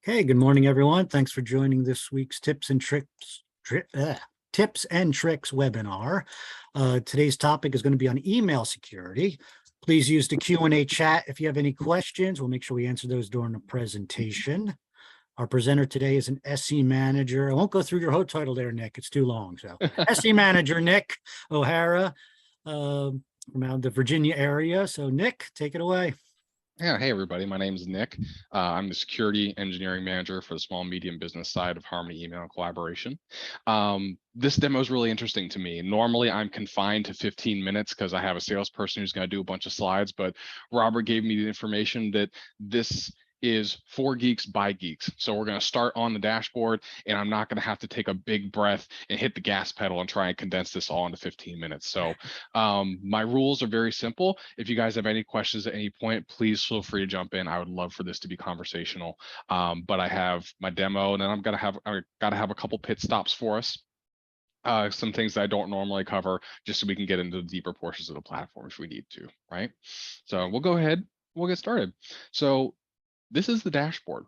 Hey, good morning, everyone. Thanks for joining this week's Tips and Tricks webinar. Today's topic is going to be on email security. Please use the Q&A chat if you have any questions. We'll make sure we answer those during the presentation. Our presenter today is an SE manager. I won't go through your whole title there, Nick. It's too long. So SE manager, Nick O'Hara, from out of the Virginia area. So Nick, take it away. Yeah, hey everybody, my name is Nick. I'm the security engineering manager for the small and medium business side of Harmony Email and Collaboration. This demo is really interesting to me. Normally I'm confined to 15 minutes because I have a salesperson who's going to do a bunch of slides, but Robert gave me the information that this is for geeks by geeks. So we're going to start on the dashboard, and I'm not going to have to take a big breath and hit the gas pedal and try and condense this all into 15 minutes. So my rules are very simple. If you guys have any questions at any point, please feel free to jump in. I would love for this to be conversational. But I have my demo, and then I gotta have a couple pit stops for us. Some things that I don't normally cover, just so we can get into the deeper portions of the platform if we need to, right? So we'll go ahead, we'll get started. So this is the dashboard,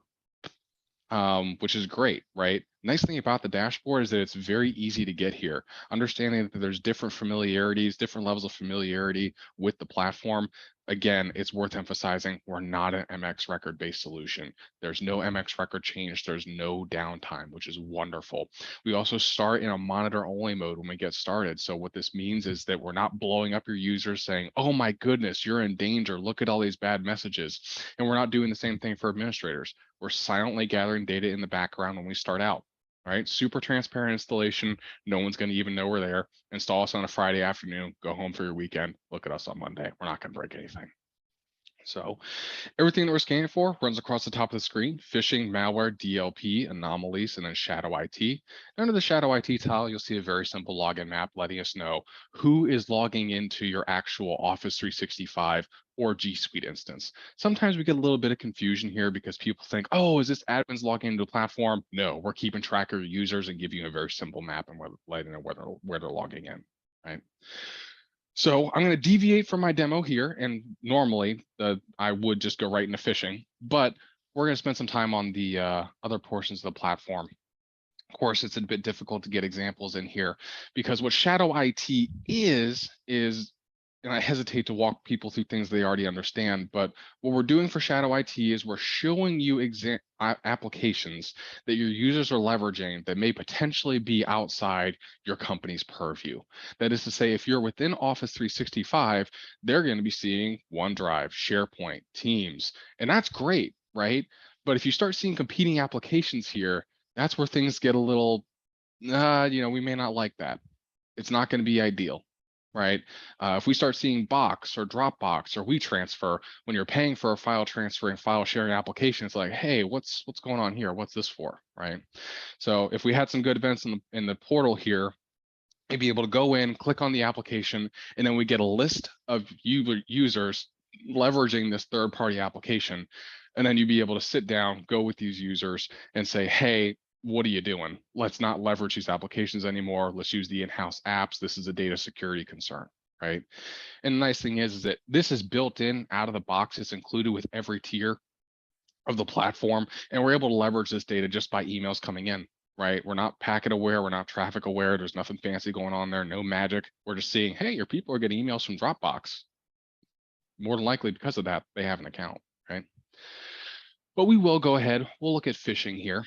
which is great, right? Nice thing about the dashboard is that it's very easy to get here. Understanding that there's different familiarities, different levels of familiarity with the platform. Again, it's worth emphasizing we're not an MX record-based solution. There's no MX record change. There's no downtime, which is wonderful. We also start in a monitor-only mode when we get started. So what this means is that we're not blowing up your users saying, oh my goodness, you're in danger. Look at all these bad messages. And we're not doing the same thing for administrators. We're silently gathering data in the background when we start out. Right, super transparent installation. No one's going to even know we're there. Install us on a Friday afternoon, go home for your weekend, look at us on Monday. We're not going to break anything. So everything that we're scanning for runs across the top of the screen: phishing, malware, DLP, anomalies, and then shadow IT. Under the shadow IT tile, you'll see a very simple login map letting us know who is logging into your actual Office 365 or G Suite instance. Sometimes we get a little bit of confusion here because people think, oh, is this admins logging into the platform? No, we're keeping track of your users and giving you a very simple map and letting them know where they're logging in, right? So I'm going to deviate from my demo here, and normally I would just go right into phishing, but we're going to spend some time on the other portions of the platform. Of course, it's a bit difficult to get examples in here because what shadow IT is, and I hesitate to walk people through things they already understand, but what we're doing for shadow IT is we're showing you applications that your users are leveraging that may potentially be outside your company's purview. That is to say, if you're within Office 365, they're going to be seeing OneDrive, SharePoint, Teams, and that's great, right? But if you start seeing competing applications here, that's where things get a little, we may not like that. It's not going to be ideal, right? If we start seeing Box or Dropbox or WeTransfer, when you're paying for a file transfer and file sharing application, it's like, hey, what's going on here? What's this for, right? So if we had some good events in the portal here, you'd be able to go in, click on the application, and then we get a list of users leveraging this third-party application. And then you'd be able to sit down, go with these users and say, hey, what are you doing? Let's not leverage these applications anymore. Let's use the in-house apps. This is a data security concern, right? And the nice thing is that this is built in out of the box. It's included with every tier of the platform. And we're able to leverage this data just by emails coming in, right? We're not packet aware. We're not traffic aware. There's nothing fancy going on there. No magic. We're just seeing, hey, your people are getting emails from Dropbox. More than likely because of that, they have an account, right? But we will go ahead. We'll look at phishing here.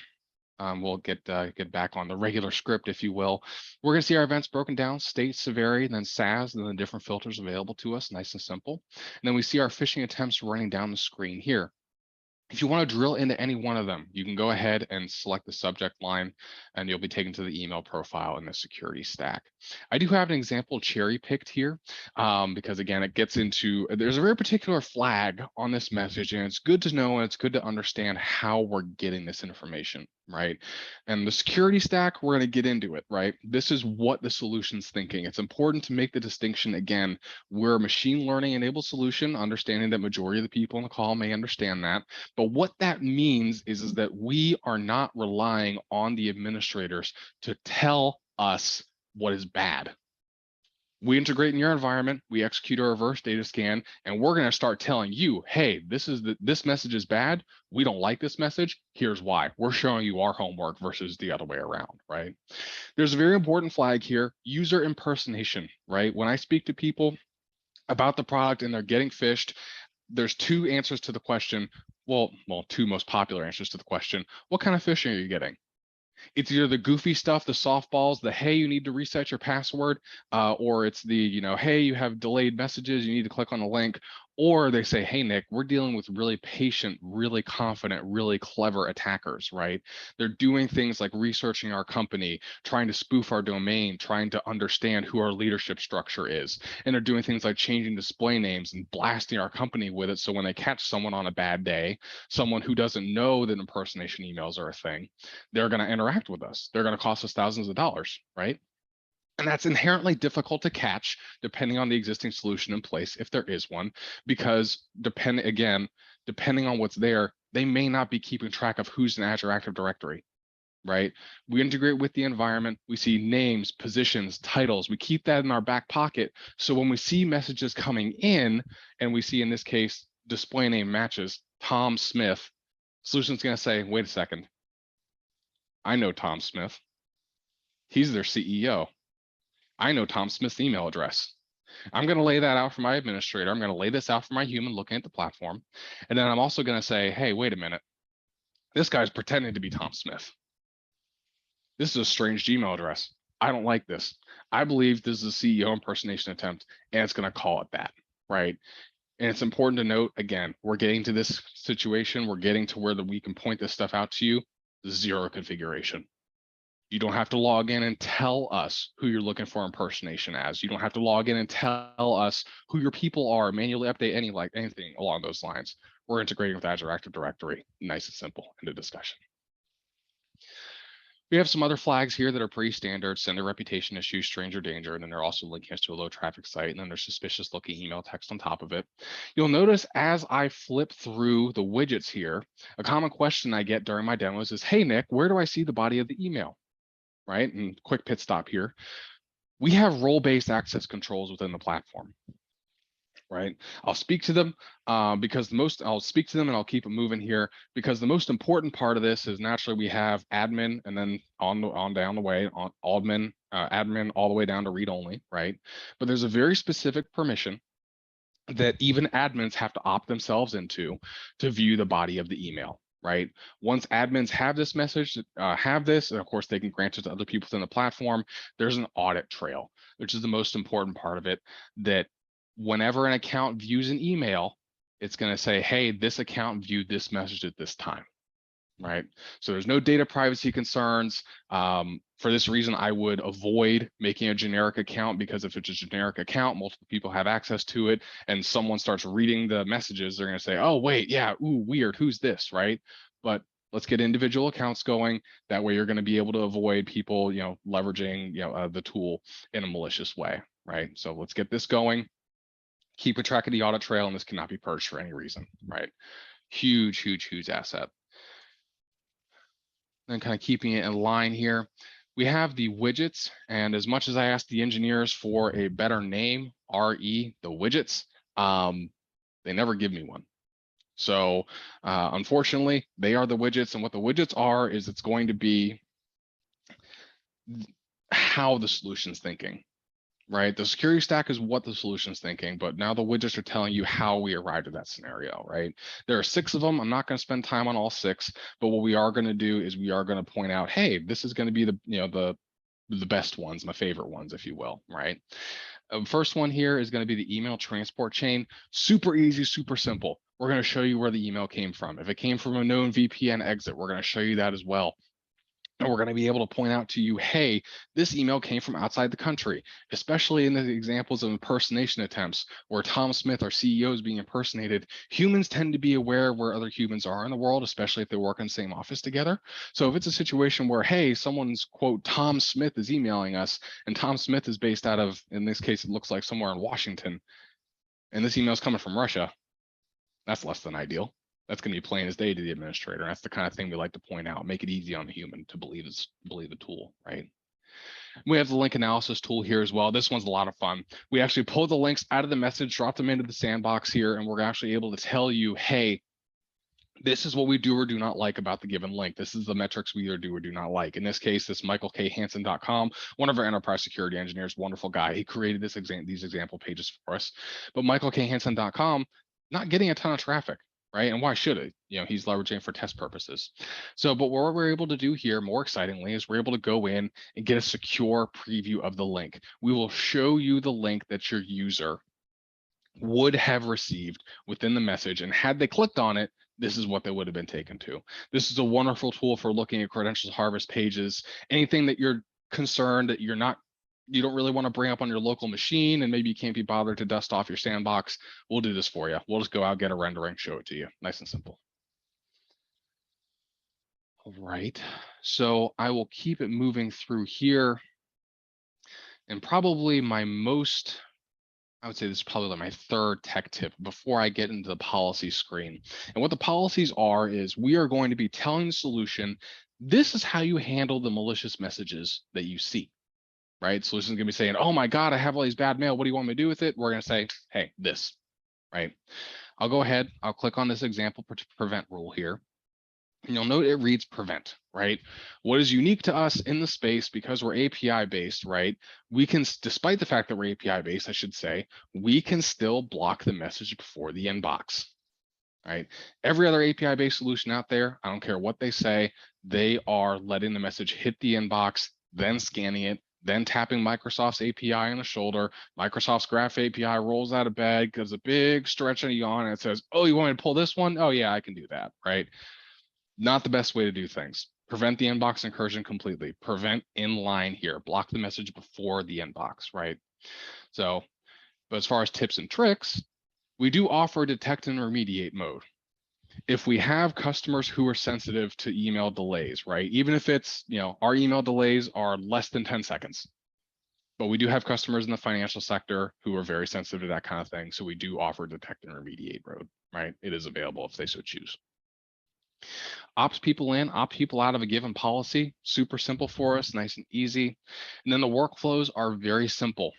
We'll get back on the regular script, if you will. We're going to see our events broken down: state, severity, and then SAS, and then the different filters available to us, nice and simple. And then we see our phishing attempts running down the screen here. If you want to drill into any one of them, you can go ahead and select the subject line, and you'll be taken to the email profile in the security stack. I do have an example cherry picked here because, again, it gets into, there's a very particular flag on this message, and it's good to know and it's good to understand how we're getting this information, right? And the security stack, we're going to get into it, right? This is what the solution's thinking. It's important to make the distinction. Again, we're a machine learning enabled solution, understanding that majority of the people on the call may understand that. But what that means is that we are not relying on the administrators to tell us what is bad. We integrate in your environment, we execute a reverse data scan, and we're going to start telling you, hey, this message is bad. We don't like this message. Here's why. We're showing you our homework versus the other way around, right? There's a very important flag here, user impersonation, right? When I speak to people about the product and they're getting phished, there's two answers to the question. Well, two most popular answers to the question. What kind of phishing are you getting? It's either the goofy stuff, the softballs, the hey, you need to reset your password, or it's the, hey, you have delayed messages, you need to click on the link, or they say, hey, Nick, we're dealing with really patient, really confident, really clever attackers, right? They're doing things like researching our company, trying to spoof our domain, trying to understand who our leadership structure is. And they're doing things like changing display names and blasting our company with it. So when they catch someone on a bad day, someone who doesn't know that impersonation emails are a thing, they're going to interact with us. They're going to cost us thousands of dollars, right? And that's inherently difficult to catch depending on the existing solution in place, if there is one, because depending on what's there, they may not be keeping track of who's in Azure Active Directory, right? We integrate with the environment. We see names, positions, titles. We keep that in our back pocket. So when we see messages coming in and we see, in this case, display name matches Tom Smith, solution's going to say, wait a second, I know Tom Smith. He's their CEO. I know Tom Smith's email address. I'm going to lay that out for my administrator. I'm going to lay this out for my human looking at the platform. And then I'm also going to say, hey, wait a minute. This guy's pretending to be Tom Smith. This is a strange Gmail address. I don't like this. I believe this is a CEO impersonation attempt, and it's going to call it that, right? And it's important to note, again, we're getting to this situation. We're getting to where we can point this stuff out to you. Zero configuration. You don't have to log in and tell us who you're looking for impersonation as. You don't have to log in and tell us who your people are, manually update anything along those lines. We're integrating with Azure Active Directory. Nice and simple. End of discussion. We have some other flags here that are pretty standard: sender reputation issues, stranger danger, and then they're also linking us to a low traffic site, and then there's suspicious looking email text on top of it. You'll notice as I flip through the widgets here, a common question I get during my demos is, hey, Nick, where do I see the body of the email? Right? And quick pit stop here. We have role-based access controls within the platform, right? I'll speak to them I'll speak to them and I'll keep it moving here, because the most important part of this is naturally we have admin, and then on down the way on admin all the way down to read only, right? But there's a very specific permission that even admins have to opt themselves into to view the body of the email, right? Once admins have this message, and of course they can grant it to other people within the platform, there's an audit trail, which is the most important part of it, that whenever an account views an email, it's going to say, hey, this account viewed this message at this time, right? So there's no data privacy concerns. For this reason, I would avoid making a generic account, because if it's a generic account, multiple people have access to it, and someone starts reading the messages, they're going to say, oh, wait, yeah, ooh, weird, who's this, right? But let's get individual accounts going. That way you're going to be able to avoid people, leveraging, the tool in a malicious way, right? So let's get this going. Keep a track of the audit trail, and this cannot be purged for any reason, right? Huge, huge, huge asset. Then kind of keeping it in line here, we have the widgets. And as much as I asked the engineers for a better name, RE, the widgets, they never give me one. So unfortunately, they are the widgets. And what the widgets are is it's going to be how the solution's thinking, right? The security stack is what the solution's thinking, but now the widgets are telling you how we arrived at that scenario, right? There are 6 of them. I'm not going to spend time on all 6, but what we are going to do is we are going to point out, hey, this is going to be the best ones, my favorite ones, if you will, right? First one here is going to be the email transport chain. Super easy, super simple. We're going to show you where the email came from. If it came from a known VPN exit, we're going to show you that as well. And we're going to be able to point out to you, hey, this email came from outside the country, especially in the examples of impersonation attempts where Tom Smith, our CEO, is being impersonated. Humans tend to be aware of where other humans are in the world, especially if they work in the same office together. So if it's a situation where, hey, someone's, quote, Tom Smith is emailing us, and Tom Smith is based out of, in this case, it looks like somewhere in Washington, and this email is coming from Russia, that's less than ideal. That's going to be plain as day to the administrator. That's the kind of thing we like to point out, make it easy on the human to believe the tool, right? We have the link analysis tool here as well. This one's a lot of fun. We actually pull the links out of the message, drop them into the sandbox here, and we're actually able to tell you, hey, this is what we do or do not like about the given link. This is the metrics we either do or do not like. In this case, this michaelkhansen.com, one of our enterprise security engineers, wonderful guy. He created these example pages for us. But michaelkhansen.com, not getting a ton of traffic, right? And why should it? He's leveraging for test purposes. So, but what we're able to do here, more excitingly, is we're able to go in and get a secure preview of the link. We will show you the link that your user would have received within the message. And had they clicked on it, this is what they would have been taken to. This is a wonderful tool for looking at credentials harvest pages, anything that you're concerned that you don't really want to bring up on your local machine, and maybe you can't be bothered to dust off your sandbox. We'll do this for you. We'll just go out, get a rendering, show it to you. Nice and simple. All right, so I will keep it moving through here. And probably I would say this is probably like my third tech tip before I get into the policy screen. And what the policies are is we are going to be telling the solution, this is how you handle the malicious messages that you see, right? Solution is going to be saying, oh my God, I have all these bad mail. What do you want me to do with it? We're going to say, hey, this, right? I'll go ahead. I'll click on this example prevent rule here. And you'll note it reads prevent, right? What is unique to us in the space, because we're API based, right? We can, despite the fact that we're API based, I should say, we can still block the message before the inbox, right? Every other API based solution out there, I don't care what they say, they are letting the message hit the inbox, then scanning it, then tapping Microsoft's API on the shoulder. Microsoft's Graph API rolls out of bed, gives a big stretch and a yawn, and it says, oh, you want me to pull this one? Oh yeah, I can do that, right? Not the best way to do things. Prevent the inbox incursion completely. Prevent inline here. Block the message before the inbox, right? So, but as far as tips and tricks, we do offer detect and remediate mode. If we have customers who are sensitive to email delays, right? Even if it's, our email delays are less than 10 seconds, but we do have customers in the financial sector who are very sensitive to that kind of thing. So we do offer detect and remediate mode, right? It is available if they so choose. Opt people in, opt people out of a given policy, super simple for us, nice and easy. And then the workflows are very simple.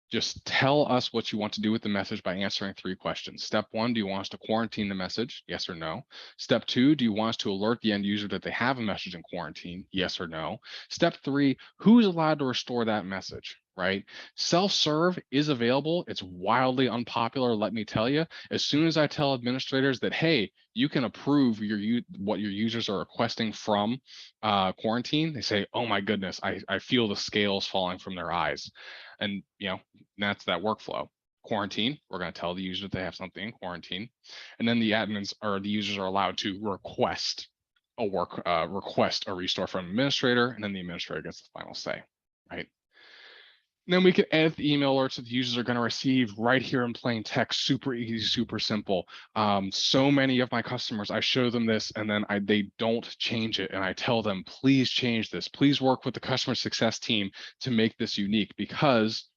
Just tell us what you want to do with the message by answering 3 questions. Step 1, do you want us to quarantine the message? Yes or no. Step 2, do you want us to alert the end user that they have a message in quarantine? Yes or no. Step 3, who's allowed to restore that message, right? Self-serve is available. It's wildly unpopular, let me tell you. As soon as I tell administrators that, hey, you can approve what your users are requesting from quarantine, they say, oh my goodness, I feel the scales falling from their eyes. And that's that workflow. Quarantine, we're going to tell the user that they have something in quarantine, and then the admins or the users are allowed to request a restore from administrator, and then the administrator gets the final say, right? And then we can edit the email alerts that the users are going to receive right here in plain text. Super easy, super simple. So many of my customers, I show them this and then they don't change it. And I tell them, please change this. Please work with the customer success team to make this unique, because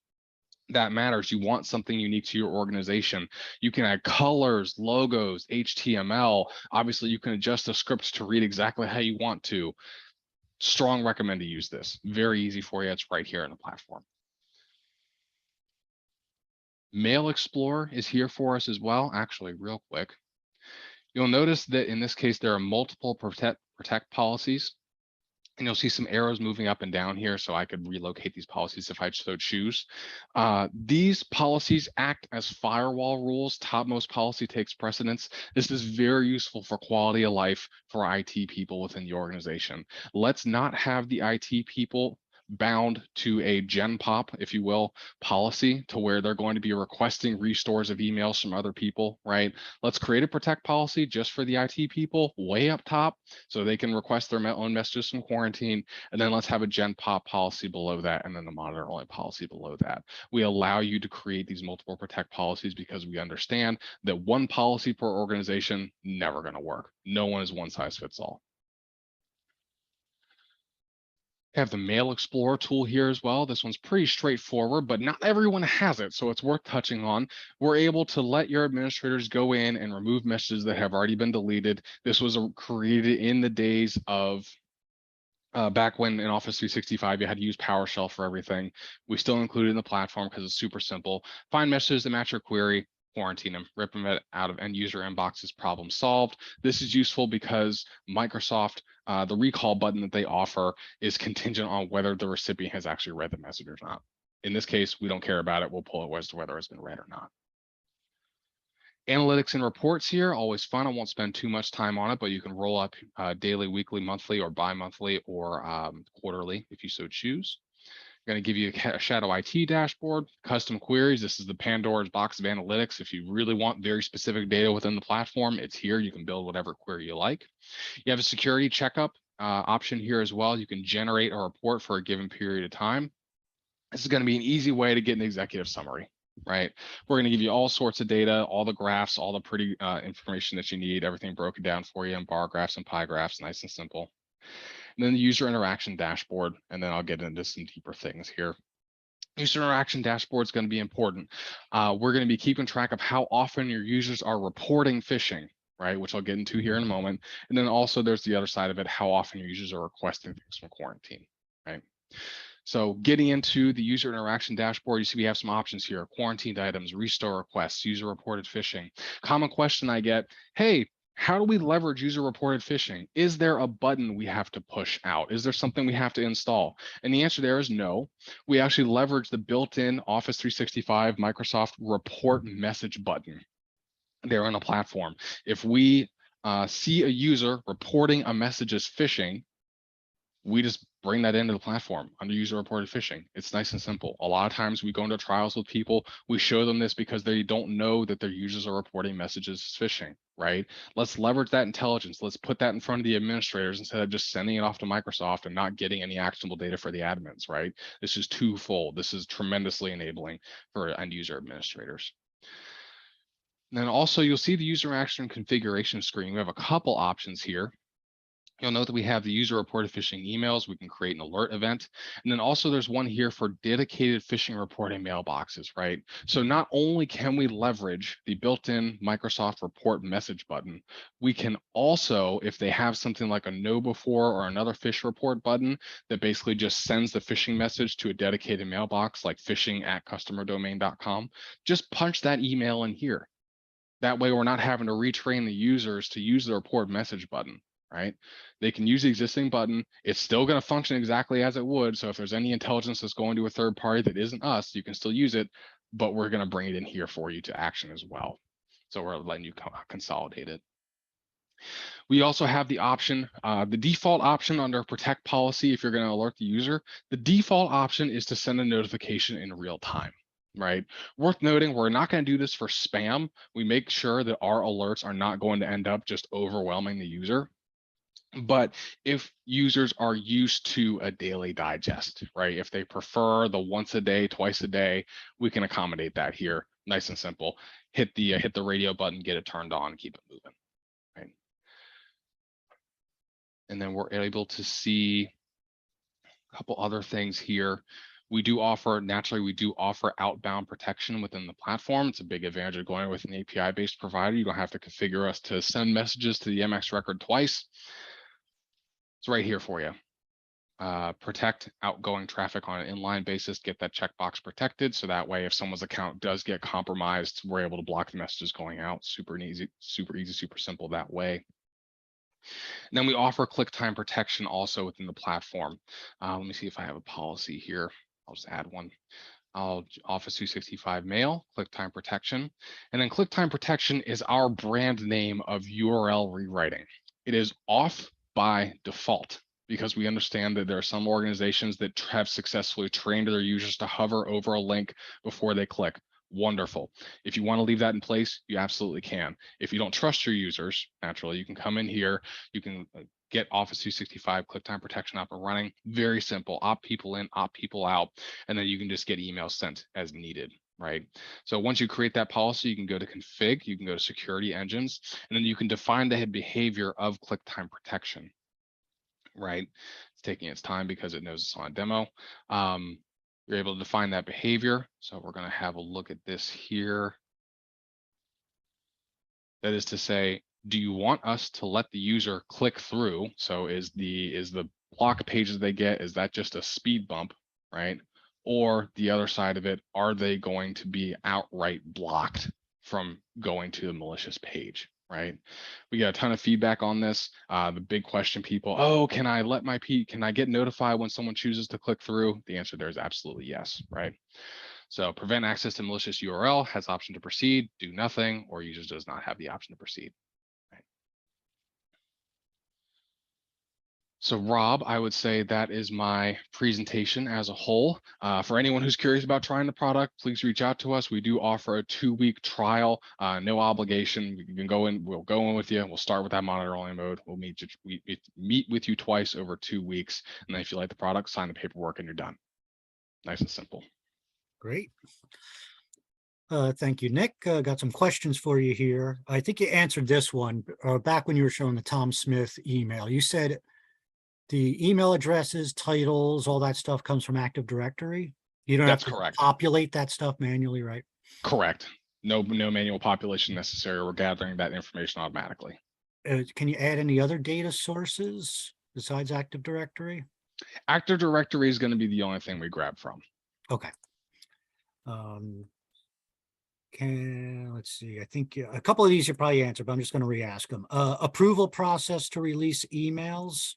that matters. You want something unique to your organization. You can add colors, logos, HTML. Obviously, you can adjust the scripts to read exactly how you want to. Strong recommend to use this. Very easy for you. It's right here in the platform. Mail Explorer is here for us as well. Actually, real quick, you'll notice that in this case, there are multiple protect policies, and you'll see some arrows moving up and down here. So I could relocate these policies if I so choose. These policies act as firewall rules. Topmost policy takes precedence. This is very useful for quality of life for IT people within the organization. Let's not have the IT people bound to a gen pop, if you will, policy to where they're going to be requesting restores of emails from other people, right? Let's create a protect policy just for the IT people way up top so they can request their own messages from quarantine. And then let's have a gen pop policy below that, and then the monitor only policy below that. We allow you to create these multiple protect policies because we understand that one policy per organization never going to work. No one is one size fits all. Have the Mail Explorer tool here as well. This one's pretty straightforward, but not everyone has it, so it's worth touching on. We're able to let your administrators go in and remove messages that have already been deleted. This was created in the days of back when in Office 365, you had to use PowerShell for everything. We still include it in the platform because it's super simple. Find messages that match your query, quarantine them, rip them out of end user inboxes, problem solved. This is useful because Microsoft, the recall button that they offer is contingent on whether the recipient has actually read the message or not. In this case, we don't care about it. We'll pull it as to whether it's been read or not. Analytics and reports here, always fun. I won't spend too much time on it, but you can roll up daily, weekly, monthly, or bi-monthly, or quarterly if you so choose. I'm going to give you a Shadow IT dashboard, custom queries. This is the Pandora's box of analytics. If you really want very specific data within the platform, it's here. You can build whatever query you like. You have a security checkup option here as well. You can generate a report for a given period of time. This is going to be an easy way to get an executive summary, right? We're going to give you all sorts of data, all the graphs, all the pretty information that you need, everything broken down for you in bar graphs and pie graphs, nice and simple. And then the user interaction dashboard, and then I'll get into some deeper things here. User interaction dashboard is going to be important. We're going to be keeping track of how often your users are reporting phishing, right? Which I'll get into here in a moment. And then also there's the other side of it, how often your users are requesting things from quarantine, right? So getting into the user interaction dashboard, you see we have some options here: quarantined items, restore requests, user reported phishing. Common question I get, hey, how do we leverage user reported phishing? Is there a button we have to push out? Is there something we have to install? And the answer there is no. We actually leverage the built-in Office 365 Microsoft report message button there on the platform. If we see a user reporting a message as phishing, we just bring that into the platform under user reported phishing. It's nice and simple. A lot of times we go into trials with people, we show them this because they don't know that their users are reporting messages as phishing, right? Let's leverage that intelligence. Let's put that in front of the administrators instead of just sending it off to Microsoft and not getting any actionable data for the admins, right? This is twofold. This is tremendously enabling for end user administrators. And then also you'll see the user action configuration screen. We have a couple options here. You'll note that we have the user reported phishing emails. We can create an alert event. And then also there's one here for dedicated phishing reporting mailboxes, right? So not only can we leverage the built-in Microsoft report message button, we can also, if they have something like a know before or another phish report button that basically just sends the phishing message to a dedicated mailbox like phishing@customerdomain.com, just punch that email in here. That way we're not having to retrain the users to use the report message button, right? They can use the existing button. It's still going to function exactly as it would. So if there's any intelligence that's going to a third party that isn't us, you can still use it, but we're going to bring it in here for you to action as well. So we're letting you consolidate it. We also have the option, the default option under protect policy. If you're going to alert the user, the default option is to send a notification in real time. Right. Worth noting, we're not going to do this for spam. We make sure that our alerts are not going to end up just overwhelming the user. But if users are used to a daily digest, right? If they prefer the once a day, twice a day, we can accommodate that here. Nice and simple. Hit the radio button, get it turned on, keep it moving. Right. And then we're able to see a couple other things here. We do offer outbound protection within the platform. It's a big advantage of going with an API-based provider. You don't have to configure us to send messages to the MX record twice. It's right here for you. Protect outgoing traffic on an inline basis, get that checkbox protected. So that way, if someone's account does get compromised, we're able to block the messages going out. Super easy, super simple that way. And then we offer click time protection also within the platform. Let me see if I have a policy here. I'll just add one. Office 365 mail, click time protection. And then click time protection is our brand name of URL rewriting. It is off by default because we understand that there are some organizations that have successfully trained their users to hover over a link before they click. Wonderful. If you want to leave that in place, you absolutely can. If you don't trust your users, naturally, you can come in here, you can get Office 365 click time protection up and running. Very simple. Opt people in, opt people out, and then you can just get emails sent as needed, right? So once you create that policy, you can go to config, you can go to security engines, and then you can define the behavior of click time protection, right? It's taking its time because it knows it's on a demo. You're able to define that behavior. So we're going to have a look at this here. That is to say, do you want us to let the user click through? So is the block pages they get, is that just a speed bump, right? Or the other side of it, are they going to be outright blocked from going to the malicious page, right? We got a ton of feedback on this. The big question people, oh, can I get notified when someone chooses to click through? The answer there is absolutely yes, right? So prevent access to malicious URL, has option to proceed, do nothing, or users does not have the option to proceed. Right? So Rob, I would say that is my presentation as a whole. For anyone who's curious about trying the product, please reach out to us. We do offer a 2-week trial, no obligation. You can go in, we'll go in with you. We'll start with that monitor only mode. We'll meet with you twice over 2 weeks. And then if you like the product, sign the paperwork and you're done. Nice and simple. Great. Thank you, Nick. Got some questions for you here. I think you answered this one back when you were showing the Tom Smith email. You said the email addresses, titles, all that stuff comes from Active Directory. You don't That's have to correct. populate that stuff manually, right? Correct. No manual population necessary. We're gathering that information automatically. Can you add any other data sources besides Active Directory? Active Directory is going to be the only thing we grab from. Okay. Let's see. I think a couple of these you probably answered, but I'm just going to re-ask them. Approval process to release emails.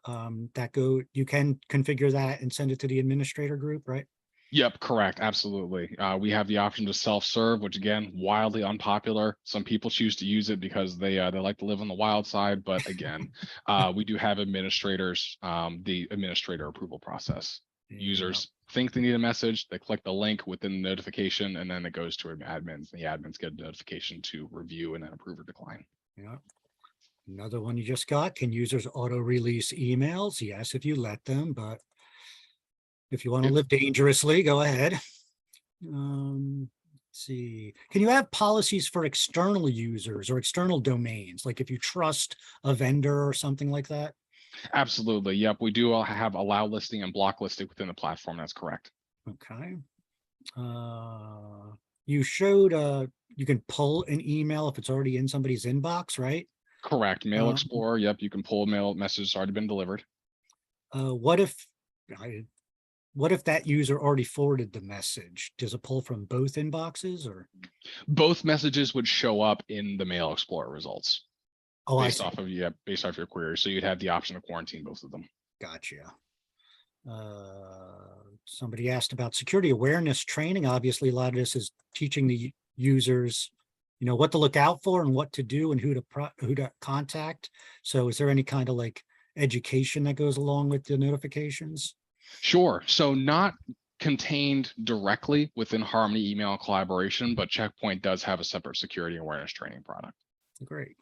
You can configure that and send it to the administrator group, right? Yep, correct. Absolutely. We have the option to self-serve, which again, wildly unpopular. Some people choose to use it because they like to live on the wild side. But again, we do have administrators, the administrator approval process. Users think they need a message, they click the link within the notification, and then it goes to admins. The admins get a notification to review and then approve or decline. Yeah. Another one you just got, can users auto-release emails? Yes, if you let them, but if you want to live dangerously, go ahead. Let's see. Can you have policies for external users or external domains? Like if you trust a vendor or something like that? Absolutely. Yep. We do all have allow listing and block listing within the platform. That's correct. Okay. You showed you can pull an email if it's already in somebody's inbox, right? Correct. Mail Explorer. Yep. You can pull a mail message that's already been delivered. What if that user already forwarded the message? Does it pull from both inboxes or? Both messages would show up in the Mail Explorer results. Oh, based off your query. So you'd have the option to quarantine both of them. Gotcha. Somebody asked about security awareness training. Obviously, a lot of this is teaching the users, what to look out for and what to do and who to contact. So is there any kind of like education that goes along with the notifications? Sure. So not contained directly within Harmony Email Collaboration, but Checkpoint does have a separate security awareness training product. Great.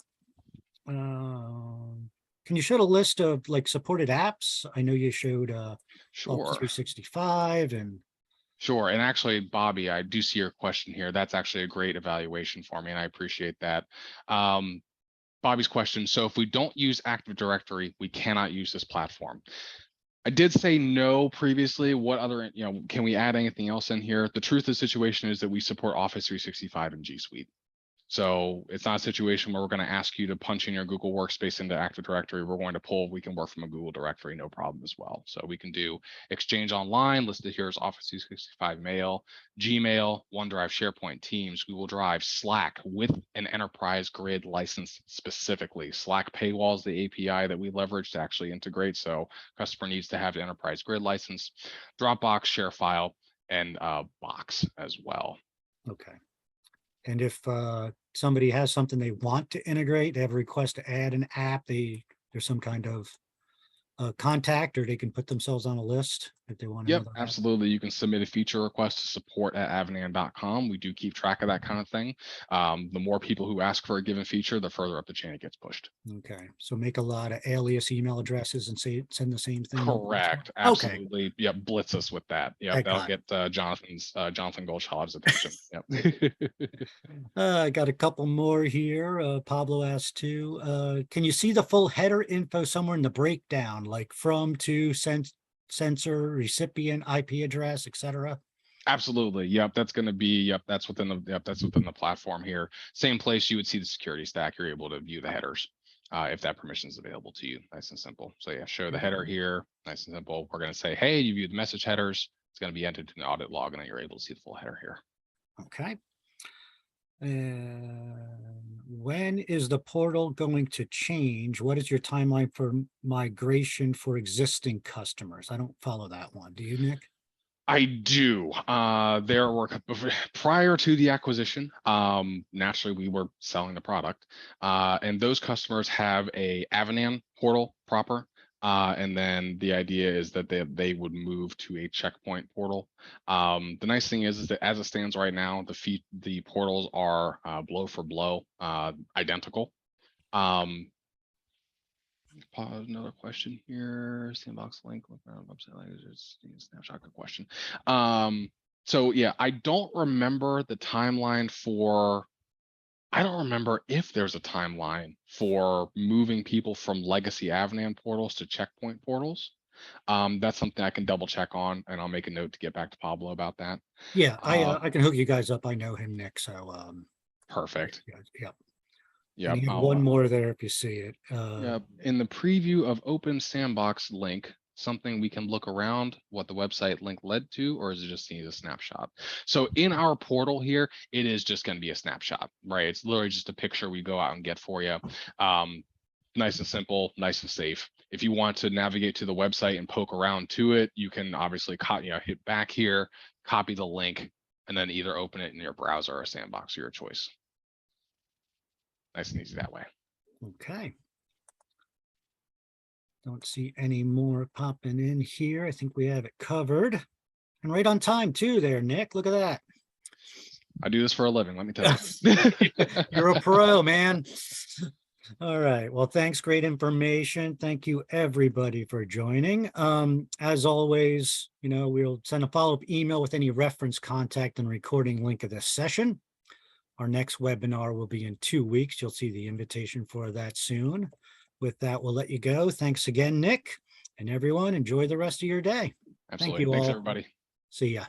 Can you show a list of like supported apps? I know you showed Sure. 365 and. Sure. And actually, Bobby, I do see your question here. That's actually a great evaluation for me, and I appreciate that. Bobby's question. So if we don't use Active Directory, we cannot use this platform. I did say no previously. What other, can we add anything else in here? The truth of the situation is that we support Office 365 and G Suite. So it's not a situation where we're going to ask you to punch in your Google Workspace into Active Directory. We're going to pull, we can work from a Google directory, no problem as well. So we can do Exchange Online, listed here as Office 365 Mail, Gmail, OneDrive, SharePoint, Teams, Google Drive, Slack with an enterprise grid license specifically. Slack paywalls, the API that we leverage to actually integrate. So customer needs to have the enterprise grid license, Dropbox, ShareFile, and Box as well. Okay. And if somebody has something they want to integrate, they have a request to add an app, there's some kind of contact, or they can put themselves on a list if they want. Yep, absolutely. You can submit a feature request to support@avanan.com. We do keep track of that kind of thing. The more people who ask for a given feature, the further up the chain it gets pushed. Okay, so make a lot of alias email addresses and send the same thing. Correct. Absolutely. Okay. Yep. Blitz us with that. Yep. That'll get Jonathan Goldschall's attention. Yep. I got a couple more here. Pablo asked too. Can you see the full header info somewhere in the breakdown, like from, to, sensor, recipient, IP address, etc.? Absolutely. Yep. That's going to be, that's within the platform here. Same place you would see the security stack. You're able to view the headers. if that permission is available to you. Nice and simple. So yeah, show the header here. Nice and simple. We're going to say, hey, you viewed the message headers. It's going to be entered in the audit log, and then you're able to see the full header here. Okay. And when is the portal going to change? What is your timeline for migration for existing customers? I don't follow that one. Do you, Nick? I do. There were prior to the acquisition. Naturally, we were selling the product, and those customers have a Avanan portal proper. And then the idea is that they would move to a checkpoint portal. The nice thing is that as it stands right now, the portals are blow for blow identical. Pause. Another question here. Sandbox link. Website languages. Snapshot. Good question. So yeah, I don't remember the timeline for. I don't remember if there's a timeline for moving people from legacy Avanan portals to checkpoint portals. That's something I can double check on, and I'll make a note to get back to Pablo about that. Yeah, I can hook you guys up. I know him, Nick. So Perfect. Yep. Yeah. And you have one more there if you see it. Yeah, in the preview of Open Sandbox link, something we can look around what the website link led to, or is it just need a snapshot? So in our portal here, it is just going to be a snapshot, right? It's literally just a picture we go out and get for you. Nice and simple, nice and safe. If you want to navigate to the website and poke around to it, you can obviously hit back here, copy the link, and then either open it in your browser or Sandbox, your choice. Nice and easy that way. Okay. Don't see any more popping in here. I think we have it covered. And right on time too there, Nick. Look at that. I do this for a living, let me tell you. You're a pro, man. All right. Well, thanks. Great information. Thank you, everybody, for joining. As always, we'll send a follow-up email with any reference, contact, and recording link of this session. Our next webinar will be in 2 weeks. You'll see the invitation for that soon. With that, we'll let you go. Thanks again, Nick, and everyone. Enjoy the rest of your day. Absolutely. Thank you Thanks, all. everybody. See ya.